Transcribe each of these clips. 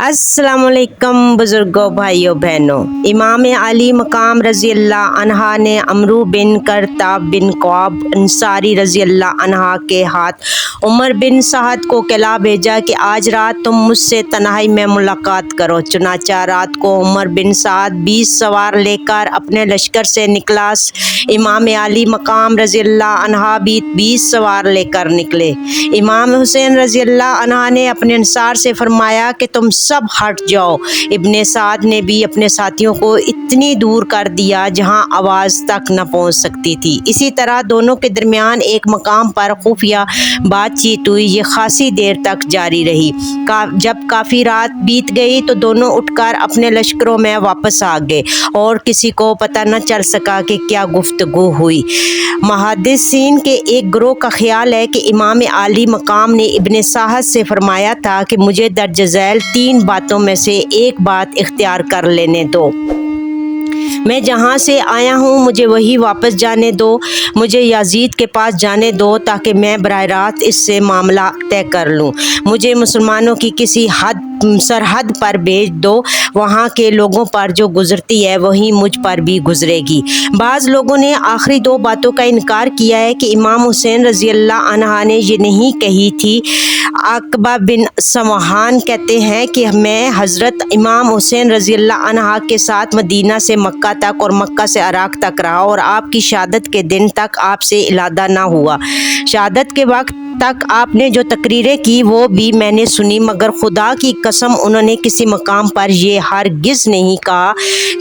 अस्सलाम वालेकुम बुजुर्गों, भाइयों बहनों। इमाम अली मकाम रज़ी अल्लाह अन्हा ने अमरू बिन करताब बिन क़ुआब अंसारी रज़ी अल्लाह अन्हा के हाथ उमर बिन साद को कहला भेजा कि आज रात तुम मुझसे तन्हाई में मुलाकात करो। चुनाचा रात को उमर बिन साद 20 सवार लेकर अपने लश्कर से निकला। इमाम अली मकाम रज़ी अल्लाह अन्हा भी 20 सवार लेकर निकले। इमाम हुसैन रज़ी अल्लाह अन्हा ने अपने अंसार से फरमाया कि तुम सब हट जाओ। इब्ने साद ने भी अपने साथियों को इतनी दूर कर दिया जहां आवाज़ तक न पहुंच सकती थी। इसी तरह दोनों के दरमियान एक मकाम पर खुफिया बातचीत हुई। ये खासी देर तक जारी रही। जब काफ़ी रात बीत गई तो दोनों उठकर अपने लश्करों में वापस आ गए और किसी को पता न चल सका कि क्या गुफ्तगू हुई। मुहद्दिसीन के एक ग्रोह का ख्याल है कि इमाम अली मकाम ने इब्ने साद से फरमाया था कि मुझे दर्ज झैल 3 बातों में से एक बात इख्तियार कर लेने दो। मैं जहाँ से आया हूँ मुझे वही वापस जाने दो। मुझे याजीद के पास जाने दो ताकि मैं बराह रास्त इससे मामला तय कर लूँ। मुझे मुसलमानों की किसी सरहद पर भेज दो। वहाँ के लोगों पर जो गुजरती है वही मुझ पर भी गुजरेगी। बाज़ लोगों ने आखिरी 2 बातों का इनकार किया है कि इमाम हुसैन रज़ी अल्लाह अन्हा ने ये नहीं कही थी। अकबा बिन सवाहान कहते हैं कि मैं हज़रत इमाम हुसैन रज़ी अल्लाह अन्हा के साथ मदीना से मक्का तक और मक्का से इराक़ तक रहा और आपकी शहादत के दिन तक आपसे इलादा ना हुआ। शहादत के वक्त तक आपने जो तकरीरें की वो भी मैंने सुनी, मगर खुदा की कसम उन्होंने किसी मकाम पर ये हरगिज़ नहीं कहा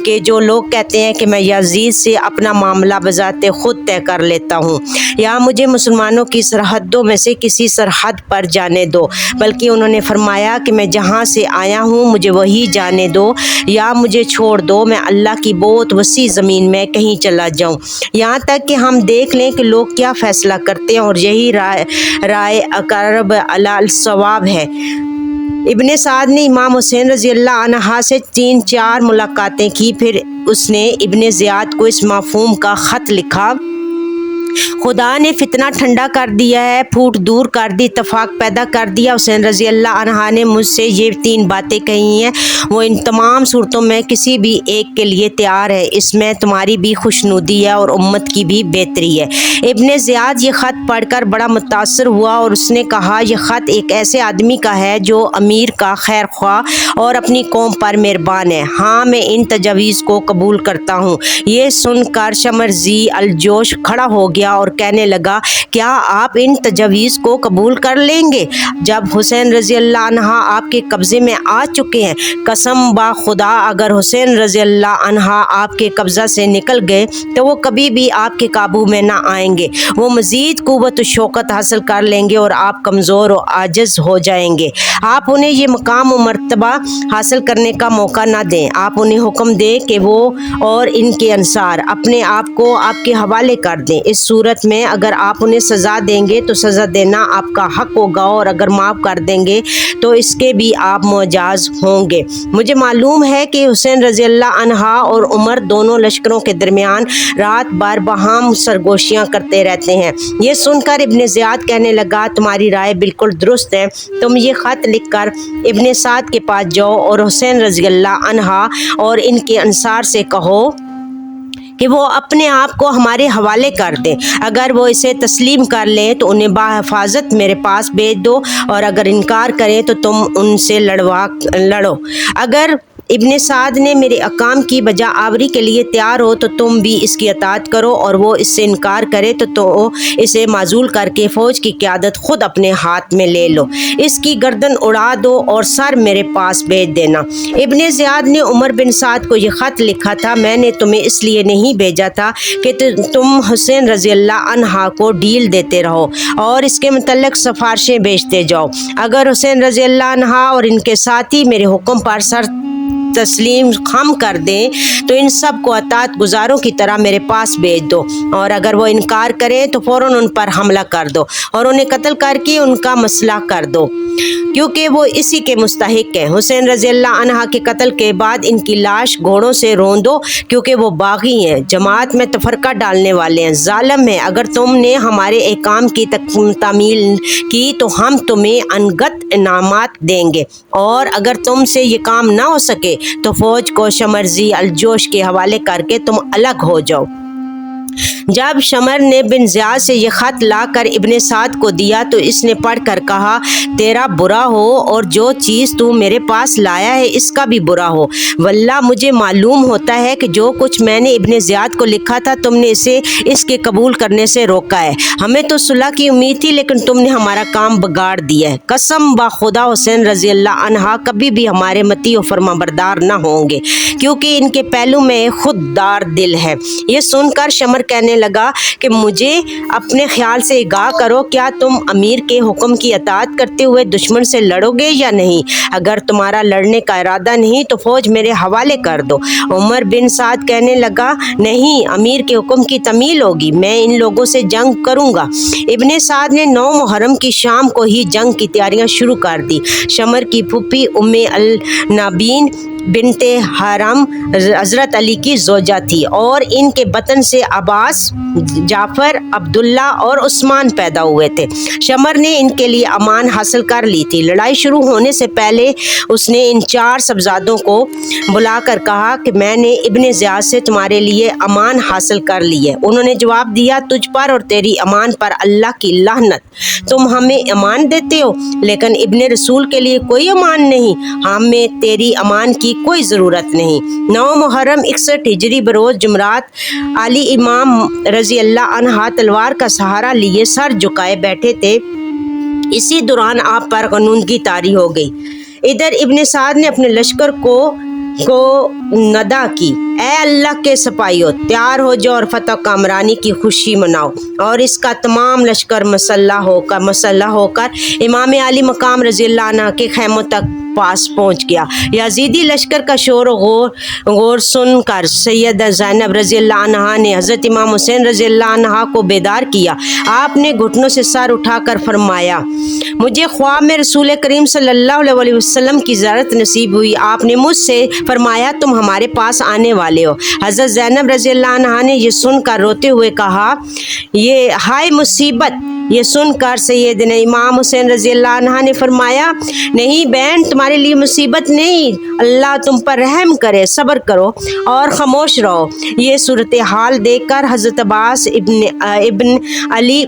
कि जो लोग कहते हैं कि मैं यजीद से अपना मामला बजाते खुद तय कर लेता हूँ या मुझे मुसलमानों की सरहदों में से किसी सरहद पर जाने दो, बल्कि उन्होंने फरमाया कि मैं जहाँ से आया हूँ मुझे वही जाने दो या मुझे छोड़ दो। मैं अल्लाह की बहुत वसी ज़मीन में कहीं चला जाऊँ, यहाँ तक कि हम देख लें कि लोग क्या फ़ैसला करते हैं और यही राय अकरब अल सवाब है। इब्ने साद ने इमाम हुसैन रज़ी अल्लाह अन्हा से 3-4 मुलाकातें की। फिर उसने इब्ने ज़ियाद को इस मफ़हूम का ख़त लिखा, खुदा ने फितना ठंडा कर दिया है, फूट दूर कर दी, इत्तफाक पैदा कर दिया। हुसैन रज़ी अल्लाह अन्हा ने मुझसे ये 3 बातें कही हैं, वो इन तमाम सूरतों में किसी भी एक के लिए तैयार है। इसमें तुम्हारी भी खुशनुदी है और उम्मत की भी बेहतरी है। इब्ने ज़ियाद ये ख़त पढ़कर बड़ा मुतासर हुआ और उसने कहा यह ख़त एक ऐसे आदमी का है जो अमीर का खैर ख्वाह और अपनी कौम पर मेहरबान है। हाँ, मैं इन तजावीज़ को कबूल करता हूँ। ये सुनकर शमरजी अलजोश खड़ा हो गया और कहने लगा, क्या आप इन तजावीज़ को कबूल कर लेंगे जब हुसैन रज़ी अल्लाह अन्हा आपके कब्ज़े में आ चुके हैं? कसम बा खुदा, अगर हुसैन रज़ी अल्लाह अन्हा आपके कब्ज़ा से निकल गए तो वो कभी भी आपके काबू में ना आएंगे। वो मज़ीद क़ुव्वत शौकत हासिल कर लेंगे और आप कमज़ोर और आजिज़ हो जाएंगे। आप उन्हें ये मकाम और मर्तबा हासिल करने का मौका ना दें। आप उन्हें हुक्म दें कि वो और इनके अंसार अपने आप को आपके हवाले कर दें। इस सूरत में अगर आप उन्हें सज़ा देंगे तो सज़ा देना आपका हक होगा और अगर माफ़ कर देंगे तो इसके भी आप मुजाज़ होंगे। मुझे मालूम है कि हुसैन रज़ी अल्लाह अन्हा और उमर दोनों लश्करों के दरमियान रात भर बहाम सरगोशियाँ करते रहते हैं। ये सुनकर इब्ने ज़ियाद कहने लगा, तुम्हारी राय बिल्कुल दुरुस्त है। तुम ये ख़त लिखकर इब्ने साद के पास जाओ और हुसैन रज़ी अल्लाह अन्हा और इनके अंसार से कहो कि वो अपने आप को हमारे हवाले कर दें। अगर वो इसे तस्लीम कर लें तो उन्हें बाहिफाजत मेरे पास भेज दो और अगर इनकार करें तो तुम उनसे लड़ो। अगर इब्ने साद ने मेरे अकाम की बजा आवरी के लिए तैयार हो तो तुम भी इसकी अताअत करो और वो इससे इनकार करे तो इसे माजूल करके फ़ौज की क़यादत खुद अपने हाथ में ले लो। इसकी गर्दन उड़ा दो और सर मेरे पास भेज देना। इब्ने ज़ियाद ने उमर बिन साद को यह ख़त लिखा था, मैंने तुम्हें इसलिए नहीं भेजा था कि तुम हुसैन रज़ी अल्लाह अन्हा को डील देते रहो और इसके मुतल्लिक़ सिफ़ारिशें भेजते जाओ। अगर हुसैन रज़ी अल्लाह अन्हा और इनके साथी मेरे हुक्म पर सर तस्लीम खम कर दें तो इन सब को अतात गुजारों की तरह मेरे पास भेज दो, और अगर वो इनकार करें तो फ़ौरन उन पर हमला कर दो और उन्हें कत्ल करके उनका मसला कर दो, क्योंकि वो इसी के मुस्तहिक हैं। हुसैन रज़ी अल्लाह अन्हा के कत्ल के बाद इनकी लाश घोड़ों से रौंदो, क्योंकि वो बागी हैं, जमात में तफरका डालने वाले हैं, जालिम हैं। अगर तुमने हमारे एहकाम की तामील की तो हम तुम्हें अनगत इनामात देंगे, और अगर तुमसे ये काम ना हो सके तो फौज को शमरजी अलजोश के हवाले करके तुम अलग हो जाओ। जब शमर ने बिन ज़ियाद से ये ख़त लाकर इब्ने साद को दिया तो इसने पढ़कर कहा, तेरा बुरा हो और जो चीज़ तू मेरे पास लाया है इसका भी बुरा हो। वल्लाह मुझे मालूम होता है कि जो कुछ मैंने इब्ने ज़ियाद को लिखा था तुमने इसे इसके कबूल करने से रोका है। हमें तो सुलह की उम्मीद थी, लेकिन तुमने हमारा काम बिगाड़ दिया है। कसम बा खुदा हुसैन रज़ी अल्लाह अन्हा कभी भी हमारे मती और फरमाबरदार न होंगे, क्योंकि इनके पहलू में खुददार दिल है। ये सुनकर शमर कहने लगा कि मुझे अपने ख्याल से आगाह करो, क्या तुम अमीर के हुक्म की अताअत करते हुए दुश्मन से लड़ोगे या नहीं? अगर तुम्हारा लड़ने का इरादा नहीं तो फौज मेरे हवाले कर दो। उमर बिन साद कहने लगा, नहीं, अमीर के हुक्म की तमील होगी, मैं इन लोगों से जंग करूंगा। इब्ने साद ने 9 मुहर्रम की शाम को ही जंग की तैयारियां शुरू कर दी। शमर की फूफी उम्मे अल नाबीन बिनते हरम हज़रत अली की ज़ौजा थी, और इनके बतन से अब्बास, जाफ़र, अब्दुल्ला और उस्मान पैदा हुए थे। शमर ने इनके लिए अमान हासिल कर ली थी। लड़ाई शुरू होने से पहले उसने इन 4 साहबजादों को बुलाकर कहा कि मैंने इब्ने ज़ियाद से तुम्हारे लिए अमान हासिल कर ली है। उन्होंने जवाब दिया, तुझ पर और तेरी अमान पर अल्लाह की लानत। तुम हमें अमान देते हो, लेकिन इब्ने रसूल के लिए कोई अमान नहीं। हमें तेरी अमान की कोई ज़रूरत नहीं। 9 मुहर्रम 61 हिजरी बरोज़ जुमरात अली इमाम रज़ी अल्लाह अन्हा तलवार का सहारा लिए सर झुकाए बैठे थे। इसी दौरान आप पर क़ानूनगी तारी हो गई। इधर इब्ने साद ने अपने लश्कर को नदा की, ए अल्लाह के सिपाहियों, तैयार हो जाओ और फतह कामरानी की खुशी मनाओ। और इसका तमाम लश्कर मसल्ला होकर इमाम अली मकाम रज़ी अल्लाह अन्हा के खैमों तक पास पहुँच गया। यजीदी लश्कर का शोर गौर सुनकर सैयद ज़ैनब रज़ी अल्लाह अन्हा ने हज़रत इमाम हुसैन रज़ी अल्लाह अन्हा को बेदार किया। आपने घुटनों से सर उठाकर फरमाया, मुझे ख्वाब में रसूल करीम सल्लल्लाहु अलैहि वसल्लम की ज़ियारत नसीब हुई। आपने मुझसे फरमाया, तुम हमारे पास आने वाले हो। हज़रत ज़ैनब रज़ी अल्लाह अन्हा ने ये सुनकर रोते हुए कहा, ये हाय मुसीबत। ये सुनकर सैयदना इमाम हुसैन रज़ी अल्लाह अन्हा ने फरमाया, नहीं बहन, तुम्हारे लिए मुसीबत नहीं, अल्लाह तुम पर रहम करे, सब्र करो और खामोश रहो। ये सूरत हाल देखकर हज़रत अब्बास इब्न अली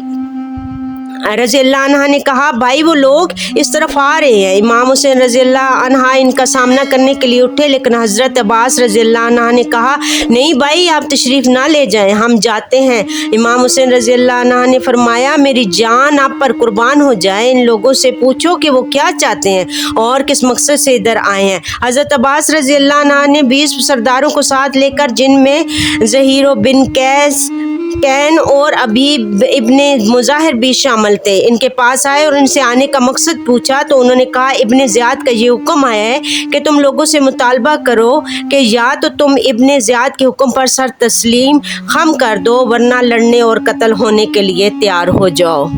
रज़ी अल्लाह अन्हा ने कहा, भाई वो लोग इस तरफ आ रहे हैं। इमाम हुसैन रज़ी अल्लाह अन्हा इनका सामना करने के लिए उठे, लेकिन हज़रत अब्बास रज़ी अल्लाह अन्हा ने कहा, नहीं भाई, आप तशरीफ़ ना ले जाएं, हम जाते हैं। इमाम हुसैन रज़ी अल्लाह अन्हा ने फरमाया, मेरी जान आप पर कुर्बान हो जाए, इन लोगों से पूछो कि वो क्या चाहते हैं और किस मकसद से इधर आए हैं। हज़रत अब्बास रज़ी अल्लाह अन्हा ने 20 सरदारों को साथ लेकर, जिनमें ज़हीरो बिन कैन और अबीब इब्ने मुज़ाहिर भी शामिल थे, इनके पास आए और इनसे आने का मकसद पूछा। तो उन्होंने कहा, इब्ने ज़ियाद का ये हुक्म आया है कि तुम लोगों से मुतालबा करो कि या तो तुम इब्ने ज़ियाद के हुक्म पर सर तस्लीम खम कर दो, वरना लड़ने और कत्ल होने के लिए तैयार हो जाओ।